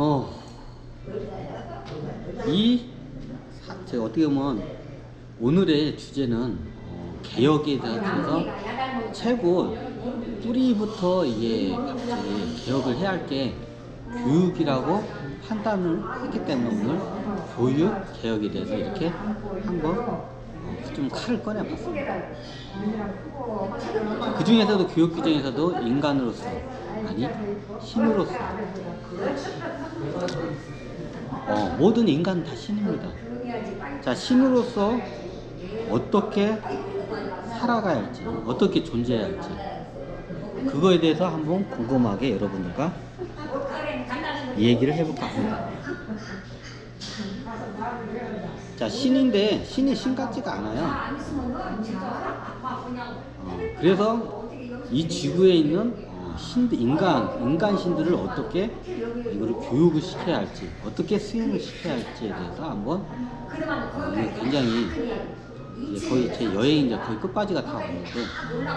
어, 제가 어떻게 보면 오늘의 주제는 개혁에 대해서 최고 뿌리부터 이게 갑자기 개혁을 해야 할 게 교육이라고 판단을 했기 때문에 오늘 교육 개혁에 대해서 이렇게 한번 좀 칼을 꺼내봤습니다. 그 중에서도 교육 규정에서도 인간으로서, 아니 신으로서, 모든 인간은 다 신입니다. 자, 신으로서 어떻게 살아가야 할지, 어떻게 존재해야 할지, 그거에 대해서 한번 궁금하게 여러분들과 얘기를 해볼까 합니다. 자, 신인데 신이 신 같지가 않아요. 그래서 이 지구에 있는 인간 신들을 어떻게 이거를 교육을 시켜야 할지, 어떻게 수행을 시켜야 할지에 대해서 한번 굉장히 거의 제 여행 이제 거의 끝까지가 다 왔는데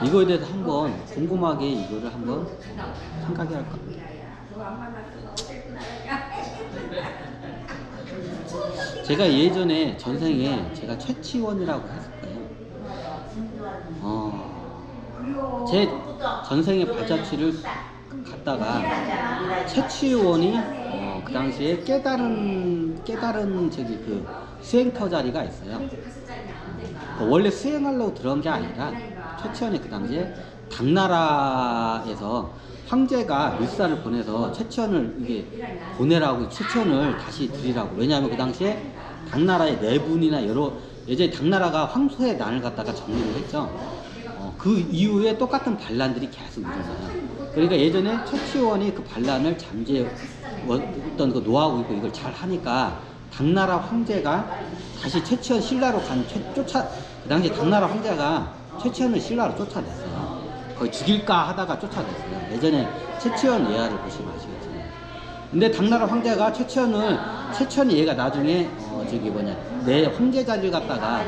이거에 대해서 한번 궁금하게 이거를 한번 생각해 할 겁니다. 제가 예전에 전생에 제가 최치원이라고 했을 거예요. 제 전생에 발자취를 갖다가 최치원이 그 당시에 깨달은 저기 그 수행터 자리가 있어요. 원래 수행하려고 들어온 게 아니라 최치원이 그 당시에 당나라에서 황제가 밀사를 보내서 최치원을 이게 보내라고 최치원을 다시 드리라고. 왜냐하면 그 당시에 당나라의 내분이나 여러 예전에 당나라가 황소의 난을 갖다가 정리를 했죠. 그 이후에 똑같은 반란들이 계속 일어나요. 그러니까 예전에 최치원이 그 반란을 잠재웠던 그 노하우 있고 이걸 잘 하니까 당나라 황제가 다시 최치원 신라로 그 당시 당나라 황제가 최치원을 신라로 쫓아냈어요. 거의 죽일까 하다가 쫓아냈어요. 예전에 최치원 예화를 보시면 아시겠지만. 근데 당나라 황제가 최치원이 얘가 나중에 내 황제 자리를 갖다가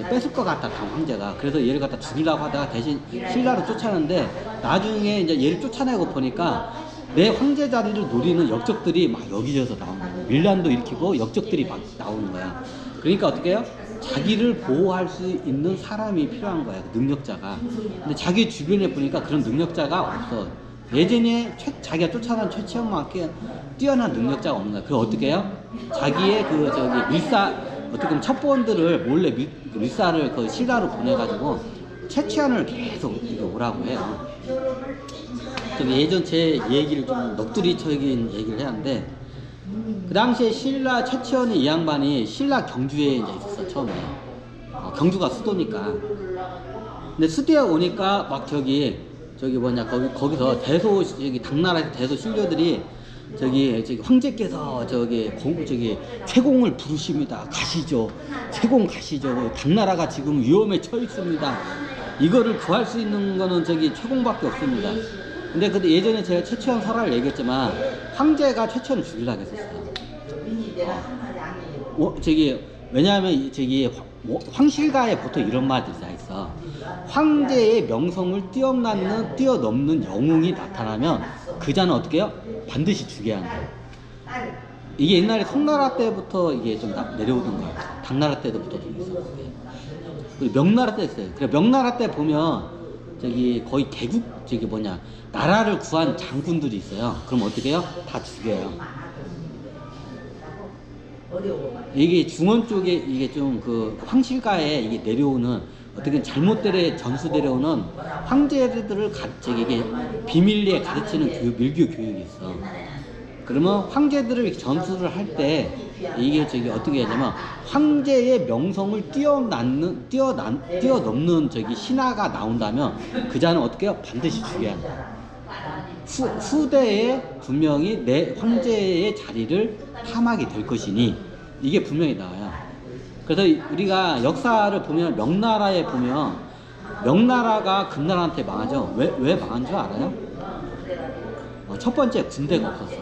뺏을 것 같다, 당 황제가. 그래서 얘를 갖다 죽이려고 하다가 대신 신라로 쫓아냈는데 나중에 이제 얘를 쫓아내고 보니까 내 황제 자리를 노리는 역적들이 막 여기저기서 나오는 거예요. 밀란도 일으키고 역적들이 막 나오는 거야. 그러니까 어떻게 해요? 자기를 보호할 수 있는 사람이 필요한 거야, 그 능력자가. 근데 자기 주변에 보니까 그런 능력자가 없어. 예전에 자기가 쫓아간 최치원만큼 뛰어난 능력자가 없는 거야. 그걸 어떻게 해요? 자기의 어떻게 보면 첩보원들을 몰래 밀사를 그 신라로 보내가지고 최치원을 계속 오라고 해요. 예전 제 얘기를 좀 넋두리적인 얘기를 해야 하는데, 그 당시에 최치원이 이 양반이 신라 경주에 이제 있었어, 처음에. 경주가 수도니까. 근데 수도에 오니까 막 거기서 당나라에서 대소 신료들이 황제께서 최공을 부르십니다. 가시죠. 최공 가시죠. 당나라가 지금 위험에 처해 있습니다. 이거를 구할 수 있는 거는 최공밖에 없습니다. 근데 예전에 제가 최치원 설화를 얘기했지만 황제가 최치원을 죽이려고 했었어요. 왜냐하면 황실가에 보통 이런 말들이 다 있어. 황제의 명성을 뛰어넘는 영웅이 나타나면 그 자는 어떻게 해요? 반드시 죽여야 한다. 이게 옛날에 송나라 때부터 이게 좀 내려오던 거예요. 당나라 때부터 좀 있었어요. 그리고 명나라 때 있어요. 그래 명나라 때 보면 거의 나라를 구한 장군들이 있어요. 그럼 어떻게 해요? 다 죽여요. 이게 중원 쪽에 이게 좀 황실가에 이게 내려오는 어떻게 전수 내려오는 황제들을 이게 비밀리에 가르치는 밀교 교육이 있어. 그러면 황제들을 전수를 할 때 이게 어떻게 하냐면 황제의 명성을 뛰어넘는 신하가 나온다면 그 자는 어떻게 해요? 반드시 죽여야 한다. 후대에 분명히 내 황제의 자리를 탐하게 될 것이니 이게 분명히 나와요. 그래서 우리가 역사를 보면 명나라에 보면 명나라가 금나라한테 망하죠. 왜 망한 줄 알아요? 첫 번째 군대가 없었어.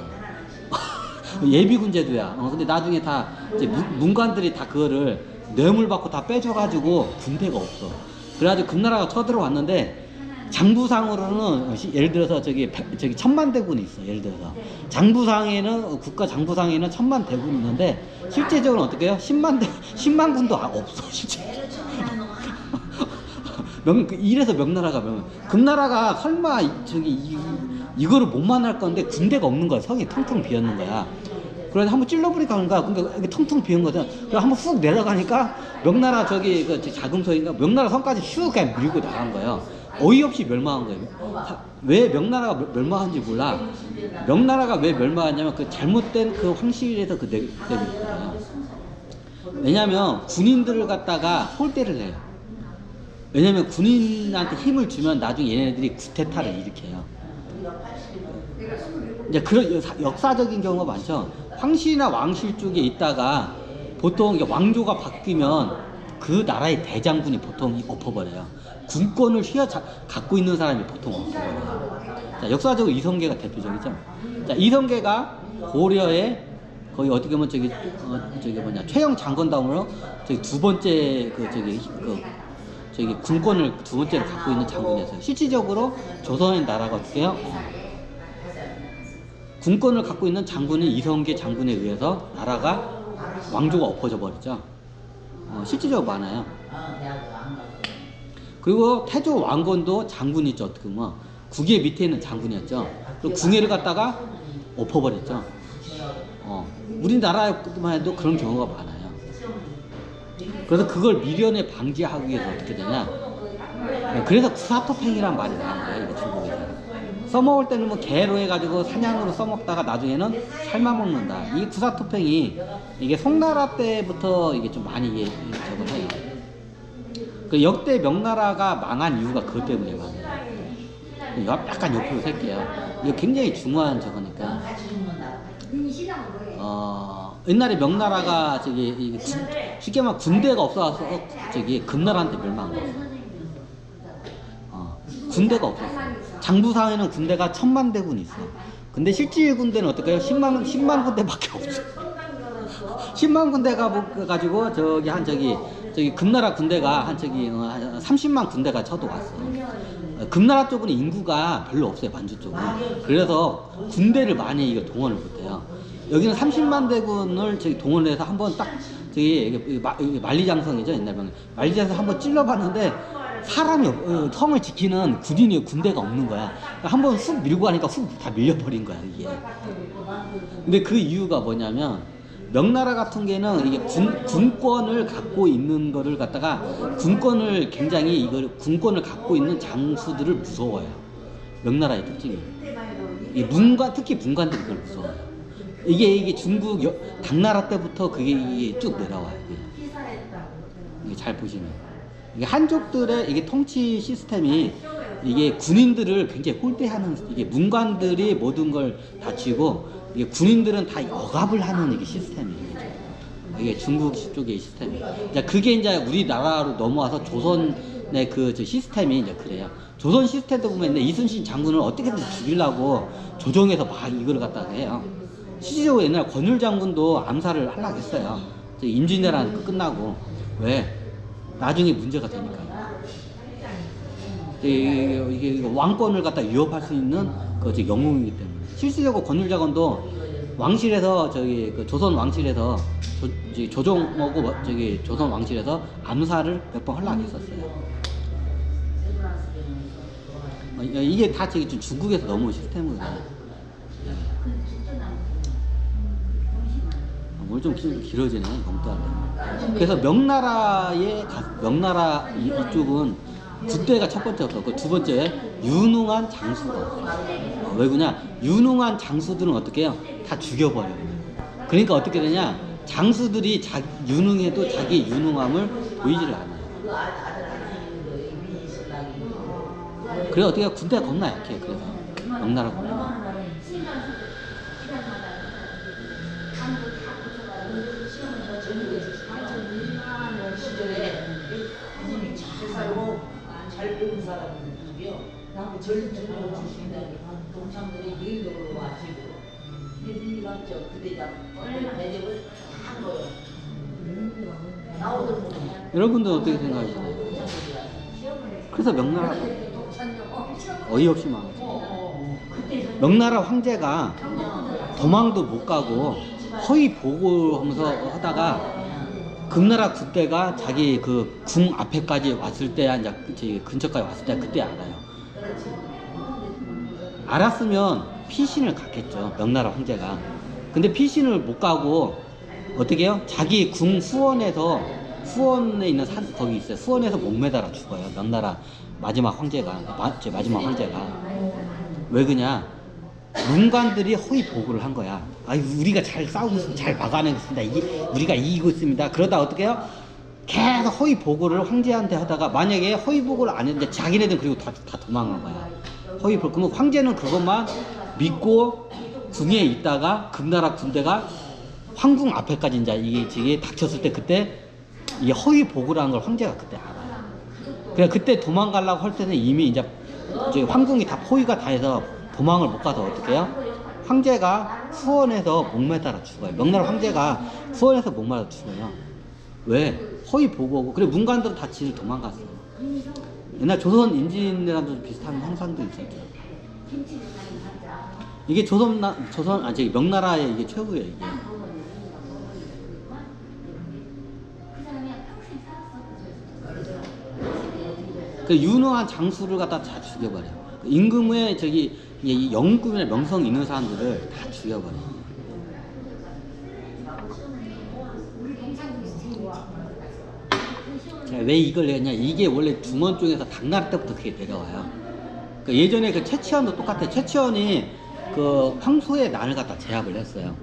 예비군제도야. 근데 나중에 다 이제 문관들이 다 그거를 뇌물 받고 다 빼줘가지고 군대가 없어. 그래가지고 금나라가 쳐들어왔는데 장부상으로는 예를 들어서 저기 천만대군이 있어. 예를 들어서 장부상에는 국가 장부상에는 천만대군이 있는데 실제적으로 어떻게 해요? 10만 군도 없어 실제. 이래서 명나라가 금나라가 설마 이거를 못 만날 건데 군대가 없는 거야. 성이 텅텅 비었는 거야. 그래서 한번 찔러버리니까 그러니까 이게 텅텅 비은 거죠. 그래서 한번 훅 내려가니까 명나라 그 자금소인가 명나라 성까지 슉 그냥 밀고 나간 거예요. 어이없이 멸망한 거예요. 왜 명나라가 멸망한지 몰라. 명나라가 왜 멸망하냐면 그 잘못된 그 황실에서 그 내고 있거든요. 왜냐면 군인들을 갖다가 홀대를 해요. 왜냐면 군인한테 힘을 주면 나중에 얘네들이 구테타를 일으켜요. 이제 그런 역사적인 경우가 많죠. 황실이나 왕실 쪽에 있다가 보통 왕조가 바뀌면 그 나라의 대장군이 보통 엎어버려요. 군권을 갖고 있는 사람이 보통 엎어버려요. 자, 역사적으로 이성계가 대표적이죠. 자, 이성계가 고려에 거의 어떻게 보면 최영 장건다음으로 두 번째 군권을 두 번째로 갖고 있는 장군이었어요. 실질적으로 조선의 나라가 어떻게 해요? 군권을 갖고 있는 장군인 이성계 장군에 의해서 나라가 왕조가 엎어져 버리죠. 실질적으로 많아요. 그리고 태조 왕건도 장군이죠. 어떻게 보면 국의 밑에 있는 장군이었죠. 그리고 궁예를 갖다가 엎어버렸죠. 우리나라만 해도 그런 경우가 많아요. 그래서 그걸 미련에 방지하기 위해서 어떻게 되냐. 그래서 구사토팽이란 말이 나온 거예요. 이게 중국에서. 써먹을 때는 뭐 개로 해가지고 사냥으로 써먹다가 나중에는 삶아먹는다. 이 구사토팽이 이게 송나라 때부터 이게 좀 많이 이게 저거 해요. 그 역대 명나라가 망한 이유가 그것 때문에 망해요. 약간 옆으로 셀게요. 이거 굉장히 중요한 저거니까. 옛날에 명나라가 쉽게 말하면 군대가 없어서 금나라한테 멸망한 거예요. 군대가 없었어. 장부상에는 군대가 1000만 대군이 있어. 근데 실질 군대는 어떨까요? 10만 군대밖에 없어. 10만 군대가 가지고 금나라 군대가 한 30만 군대가 쳐도왔어. 금나라 쪽은 인구가 별로 없어요. 만주 쪽은. 그래서 군대를 많이 동원을 못해요. 여기는 30만 대군을 동원을 해서 한번 딱 만리장성이죠. 옛날 병 만리장성 한번 찔러봤는데 사람이 성을 지키는 군대가 없는 거야. 한번 훅 밀고 가니까 훅 다 밀려버린 거야 이게. 근데 그 이유가 뭐냐면 명나라 같은 경우는 이게 군권을 갖고 있는 거를 갖다가 군권을 갖고 있는 장수들을 무서워요. 명나라의 특징이. 특히 문관들이 그걸 무서워요. 이게 중국 당나라 때부터 이게 쭉 내려와요. 이게 잘 보시면. 이게 한족들의 이게 통치 시스템이 이게 군인들을 굉장히 홀대하는, 이게 문관들이 모든 걸 다치고 이게 군인들은 다 억압을 하는 이게 시스템이에요. 이게 중국 쪽의 시스템이에요. 그게 이제 우리나라로 넘어와서 조선의 시스템이 이제 그래요. 조선 시스템도 보면 이순신 장군을 어떻게든 죽이려고 조정해서 막 이걸 갖다가 해요. 실제로 옛날 권율 장군도 암살을 하려고 했어요. 임진왜란 끝나고. 왜? 나중에 문제가 되니까요. 이게 왕권을 갖다 위협할 수 있는 영웅이기 때문에. 실질적으로 권율 장군도 왕실에서 조선 왕실에서 조정하고 조선 왕실에서 암살을 몇 번 하려고 했었어요. 이게 다 중국에서 넘어온 시스템이거든요. 오늘 좀 길어지네. 너무 또 하네. 그래서 명나라 이쪽은 군대가 첫 번째였고, 그 두 번째 유능한 장수가 없어요. 왜 그러냐? 유능한 장수들은 어떻게 해요? 다 죽여버려요. 그러니까 어떻게 되냐? 장수들이 유능해도 자기 유능함을 보이지를 않아요. 그래서 어떻게 군대가 겁나 약해. 그래서 명나라 군대가. 잘 배운 사람들이요. 나한테 전립주로 주신다니 동창들이 일도로 와시고 이들이 맞죠. 그대장 대접을 한 거예요. 나오던 여러분들 어떻게 생각하시나요? 그래서 명나라 어이없이 망하죠. 명나라 황제가 도망도 못 가고 허위 보고하면서 하다가 금나라 군대가 자기 그 궁 앞에까지 왔을 때야, 이제 저기 근처까지 왔을 때 그때 알아요. 알았으면 피신을 갔겠죠, 명나라 황제가. 근데 피신을 못 가고 어떻게 해요? 자기 궁 후원에 있는 산 거기 있어요. 후원에서 못 매달아 죽어요, 명나라 마지막 황제가. 마지막 황제가. 왜 그냐? 문관들이 허위 보고를 한 거야. 아, 우리가 잘 싸우고 있습니다. 잘 막아내고 있습니다. 우리가 이기고 있습니다. 그러다 어떻게 해요? 계속 허위 보고를 황제한테 하다가, 만약에 허위 보고를 안 했는데 자기네들 그리고 다 도망간 거야. 허위 보고. 그러면 황제는 그것만 믿고 궁에 있다가 금나라 군대가 황궁 앞에까지 이제 이게 닥쳤을 때, 그때 이 허위 보고라는 걸 황제가 그때 알아요. 그냥 그때 도망가려고 할 때는 이미 이제 황궁이 다 포위가 다 해서 도망을 못 가서 어떻게 해요? 황제가 후원해서 목매달아 죽어요. 명나라 황제가 후원해서 목매달아 죽어요. 왜? 허위 보고고. 그래, 문관들은 다 지를 도망갔어요. 옛날 조선 인진이랑도 비슷한 형상도 있었죠. 이게 명나라의 이게 최고예요, 이게. 그 유능한 장수를 갖다 다 죽여버려. 임금의 이 영국이나 명성 있는 사람들을 다 죽여버려. 자, 왜 이걸 했냐? 이게 원래 중원 쪽에서 당나라 때부터 그게 내려와요. 예전에 그 최치원도 똑같아요. 최치원이 그 황소의 난을 갖다 제압을 했어요.